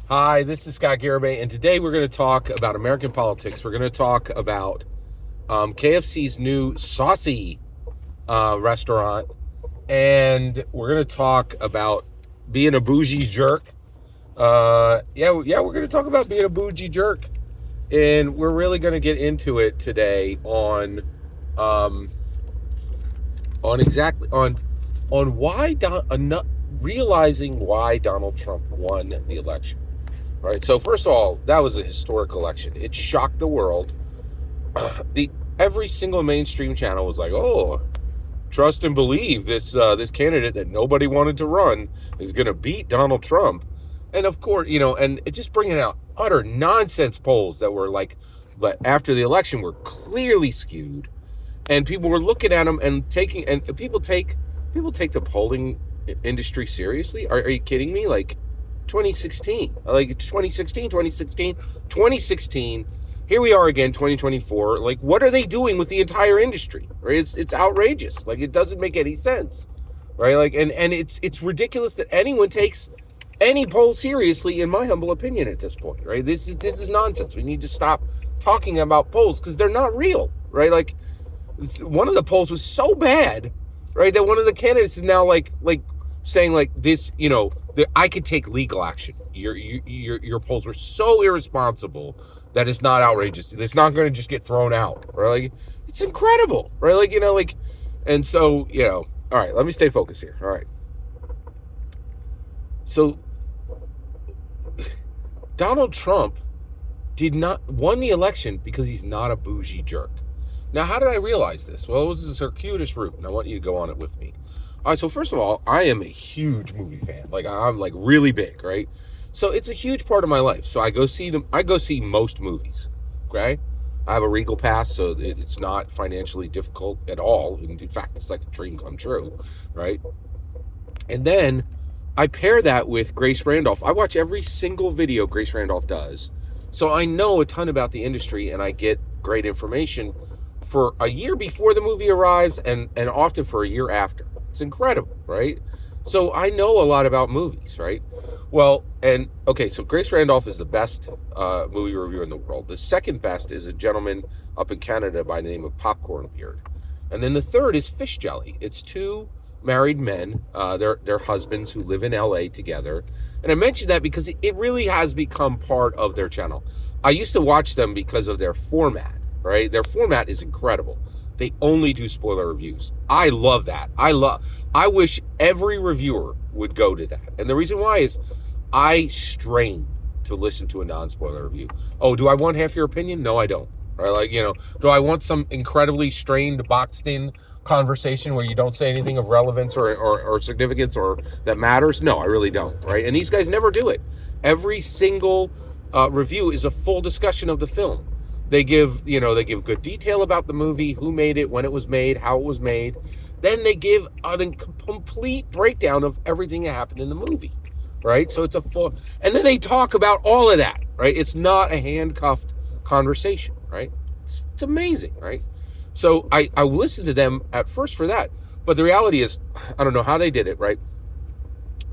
Hi, this is Scott Garibay, and today we're going to talk about American politics. We're going to talk about KFC's new Saucey restaurant, and we're going to talk about being a bougie jerk. We're going to talk about being a bougie jerk, and we're really going to get into it today um, on why realizing why Donald Trump won the election. Right. So first of all, that was a historic election. It shocked the world. The Every single mainstream channel was like, "Oh, trust and believe this candidate that nobody wanted to run is going to beat Donald Trump." And of course, and it just bringing out utter nonsense polls that were like after the election were clearly skewed, and people were looking at them and people take the polling industry seriously. Are you kidding me? Like 2016. Here we are again, 2024. Like, what are they doing with the entire industry? Right? It's outrageous. Like, it doesn't make any sense, right? Like, and it's ridiculous that anyone takes any poll seriously, in my humble opinion, at this point, right? This is nonsense. We need to stop talking about polls because they're not real, right? Like, one of the polls was so bad, right, that one of the candidates is now like saying like this, I could take legal action. Your polls were so irresponsible that it's not outrageous. It's not going to just get thrown out, right? Like, it's incredible, right? And so, all right, let me stay focused here. All right. So Donald Trump won the election because he's not a bougie jerk. Now, how did I realize this? Well, it was a circuitous route, and I want you to go on it with me. All right, so first of all, I am a huge movie fan. Like, I'm like really big, right? So it's a huge part of my life. So I go see most movies, okay? I have a Regal pass, so it's not financially difficult at all. In fact, it's like a dream come true, right? And then I pair that with Grace Randolph. I watch every single video Grace Randolph does. So I know a ton about the industry, and I get great information for a year before the movie arrives and often for a year after. It's incredible, right? So I know a lot about movies, right? Well, so Grace Randolph is the best movie reviewer in the world. The second best is a gentleman up in Canada by the name of Popcorn Beard. And then the third is Fish Jelly. It's two married men, their husbands who live in LA together. And I mention that because it really has become part of their channel. I used to watch them because of their format, right? Their format is incredible. They only do spoiler reviews. I love that. I wish every reviewer would go to that. And the reason why is I strain to listen to a non-spoiler review. Oh, do I want half your opinion? No, I don't. Right? Like, do I want some incredibly strained, boxed in conversation where you don't say anything of relevance or significance or that matters? No, I really don't. Right? And these guys never do it. Every single review is a full discussion of the film. They give good detail about the movie, who made it, when it was made, how it was made. Then they give a complete breakdown of everything that happened in the movie, right? So it's and then they talk about all of that, right? It's not a handcuffed conversation, right? It's amazing, right? So I listened to them at first for that, but the reality is, I don't know how they did it, right?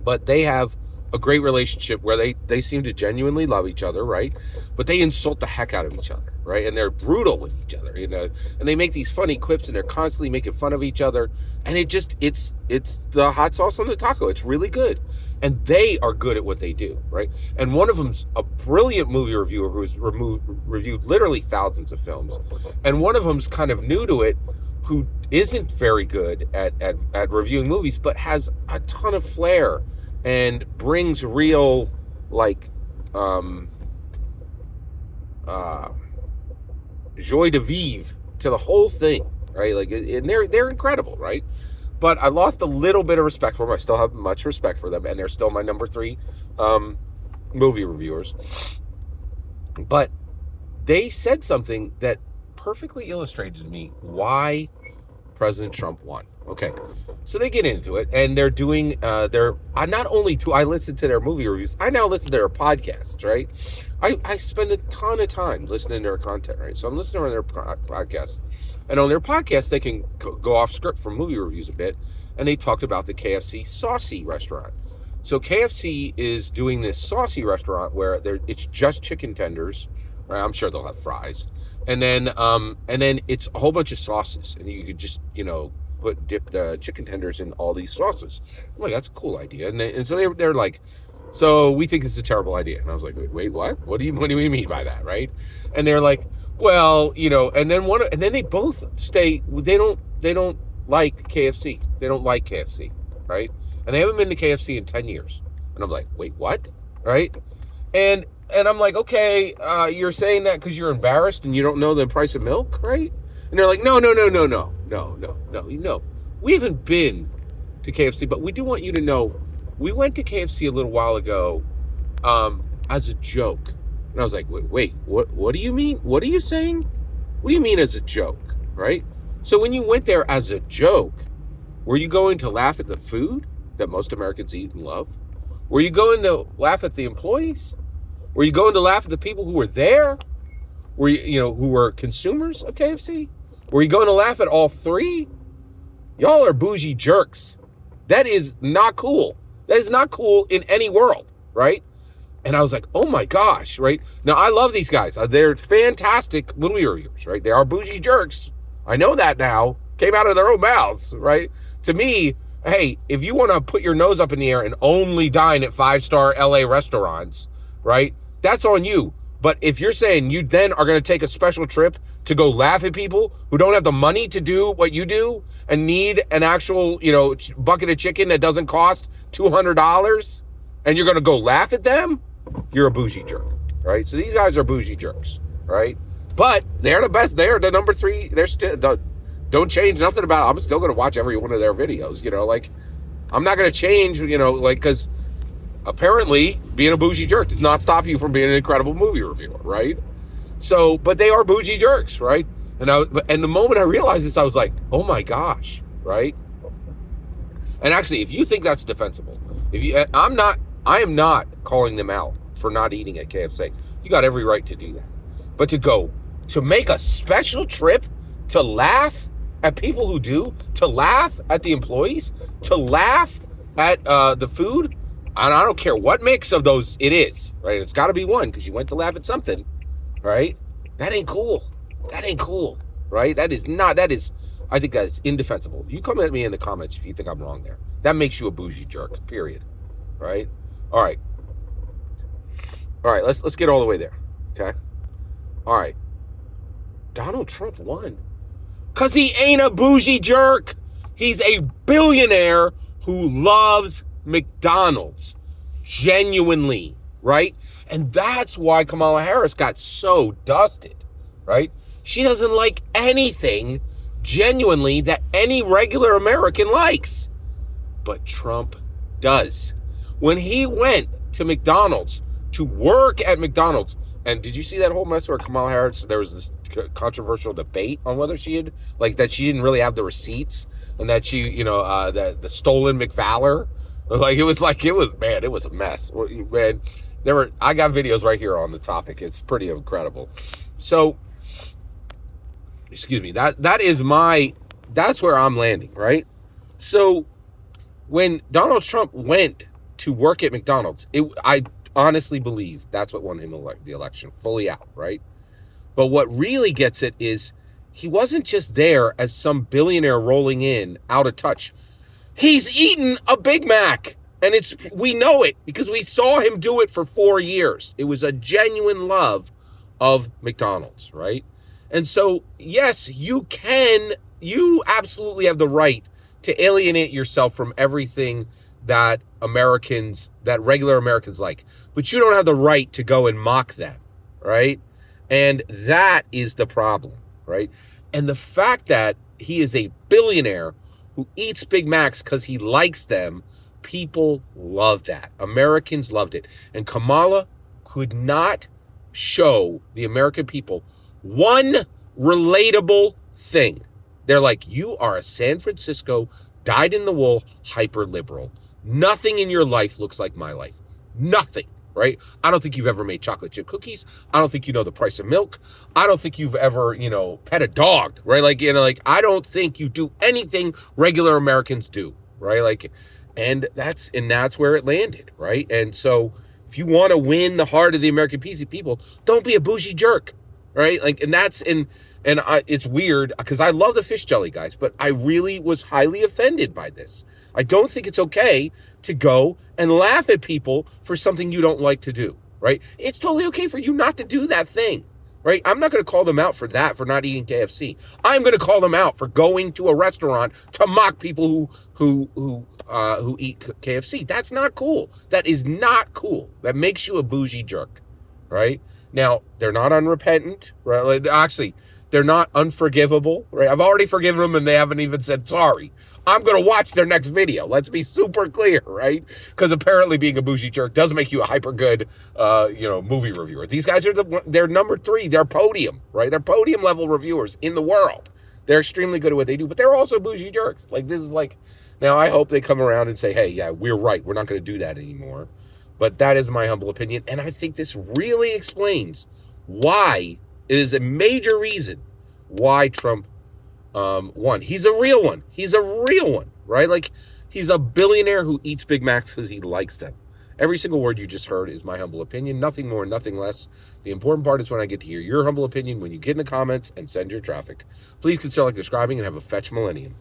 But they have a great relationship where they seem to genuinely love each other, right? But they insult the heck out of each other, right? And they're brutal with each other, and they make these funny quips and they're constantly making fun of each other. And it's the hot sauce on the taco. It's really good. And they are good at what they do, right? And one of them's a brilliant movie reviewer who's reviewed literally thousands of films. And one of them's kind of new to it, who isn't very good at reviewing movies, but has a ton of flair and brings real joie de vivre to the whole thing, right? Like, and they're incredible, right? But I lost a little bit of respect for them. I still have much respect for them, and they're still my number 3 movie reviewers. But they said something that perfectly illustrated to me why President Trump won. Okay, so they get into it, and they're doing not only do I listen to their movie reviews, I now listen to their podcasts, right? I spend a ton of time listening to their content, right? So I'm listening to their podcasts, and on their podcast, they can go off script from movie reviews a bit, and they talked about the KFC Saucey restaurant. So KFC is doing this Saucey restaurant where it's just chicken tenders. Right? I'm sure they'll have fries, and then it's a whole bunch of sauces, and you could just dip the chicken tenders in all these sauces. I'm like, that's a cool idea, and so they're like, so we think this is a terrible idea, and I was like, wait, what? What do you mean by that, right? And they're like, well, and then they both stay. They don't like KFC. They don't like KFC, right? And they haven't been to KFC in 10 years. And I'm like, wait, what? Right? And I'm like, okay, you're saying that because you're embarrassed and you don't know the price of milk, right? And they're like, no. We haven't been to KFC, but we do want you to know we went to KFC a little while ago as a joke. And I was like, wait, what do you mean? What are you saying? What do you mean as a joke, right? So when you went there as a joke, were you going to laugh at the food that most Americans eat and love? Were you going to laugh at the employees? Were you going to laugh at the people who were there? Were you, who were consumers of KFC? Were you going to laugh at all three? Y'all are bougie jerks. That is not cool. That is not cool in any world, right? And I was like, oh my gosh, right? Now, I love these guys. They're fantastic movie reviewers, right? They are bougie jerks. I know that now. Came out of their own mouths, right? To me, hey, if you want to put your nose up in the air and only dine at 5-star LA restaurants, right? That's on you. But if you're saying you then are going to take a special trip to go laugh at people who don't have the money to do what you do and need an actual, bucket of chicken that doesn't cost $200, and you're going to go laugh at them, you're a bougie jerk, right? So these guys are bougie jerks, right? But they're the best. They're the number 3. They're still, don't change nothing about it. I'm still going to watch every one of their videos, I'm not going to change, because apparently being a bougie jerk does not stop you from being an incredible movie reviewer, right? So, but they are bougie jerks, right? And the moment I realized this, I was like, oh my gosh, right? And actually, if you think that's defensible, I am not calling them out for not eating at KFC. You got every right to do that. But to make a special trip to laugh at people who do, to laugh at the employees, to laugh at the food, and I don't care what mix of those it is, right? It's got to be one because you went to laugh at something, right? That ain't cool. That ain't cool, right? I think that is indefensible. You come at me in the comments if you think I'm wrong there. That makes you a bougie jerk, period, right? All right, let's get all the way there, okay? All right, Donald Trump won because he ain't a bougie jerk. He's a billionaire who loves McDonald's, genuinely, right? And that's why Kamala Harris got so dusted, right? She doesn't like anything genuinely that any regular American likes, but Trump does. When he went to McDonald's to work at McDonald's, and did you see that whole mess where Kamala Harris, there was this controversial debate on whether she had, that she didn't really have the receipts and that she, the stolen McValor. It was a mess. Man, I got videos right here on the topic. It's pretty incredible. So, excuse me, that's where I'm landing, right? So, when Donald Trump went to work at McDonald's, I honestly believe that's what won him the election, fully out, right? But what really gets it is he wasn't just there as some billionaire rolling in out of touch. He's eaten a Big Mac, and we know it because we saw him do it for 4 years. It was a genuine love of McDonald's, right? And so, yes, you absolutely have the right to alienate yourself from everything that regular Americans like, but you don't have the right to go and mock them, right? And that is the problem, right? And the fact that he is a billionaire who eats Big Macs because he likes them, people love that. Americans loved it. And Kamala could not show the American people one relatable thing. They're like, you are a San Francisco, dyed-in-the-wool hyper-liberal. Nothing in your life looks like my life. Nothing, right? I don't think you've ever made chocolate chip cookies. I don't think you know the price of milk. I don't think you've ever, pet a dog, right? I don't think you do anything regular Americans do, right? And that's where it landed, right? And so if you want to win the heart of the American people, don't be a bougie jerk, right? Like, it's weird because I love the fish jelly guys, but I really was highly offended by this. I don't think it's okay to go and laugh at people for something you don't like to do, right? It's totally okay for you not to do that thing, right? I'm not going to call them out for that, for not eating KFC. I'm going to call them out for going to a restaurant to mock people who eat KFC. That's not cool. That is not cool. That makes you a bougie jerk, right? Now, they're not unrepentant, right? Like, actually, they're not unforgivable, right? I've already forgiven them and they haven't even said sorry. I'm going to watch their next video. Let's be super clear, right? Because apparently being a bougie jerk does make you a hyper good, movie reviewer. These guys they're number 3. They're podium, right? They're podium level reviewers in the world. They're extremely good at what they do, but they're also bougie jerks. Like, this is like, now I hope they come around and say, hey, yeah, we're right. We're not going to do that anymore. But that is my humble opinion. And I think this really explains why it is a major reason why Trump won. He's a real one. He's a real one, right? Like, he's a billionaire who eats Big Macs because he likes them. Every single word you just heard is my humble opinion. Nothing more, nothing less. The important part is when I get to hear your humble opinion when you get in the comments and send your traffic. Please consider like subscribing and have a fetch millennium.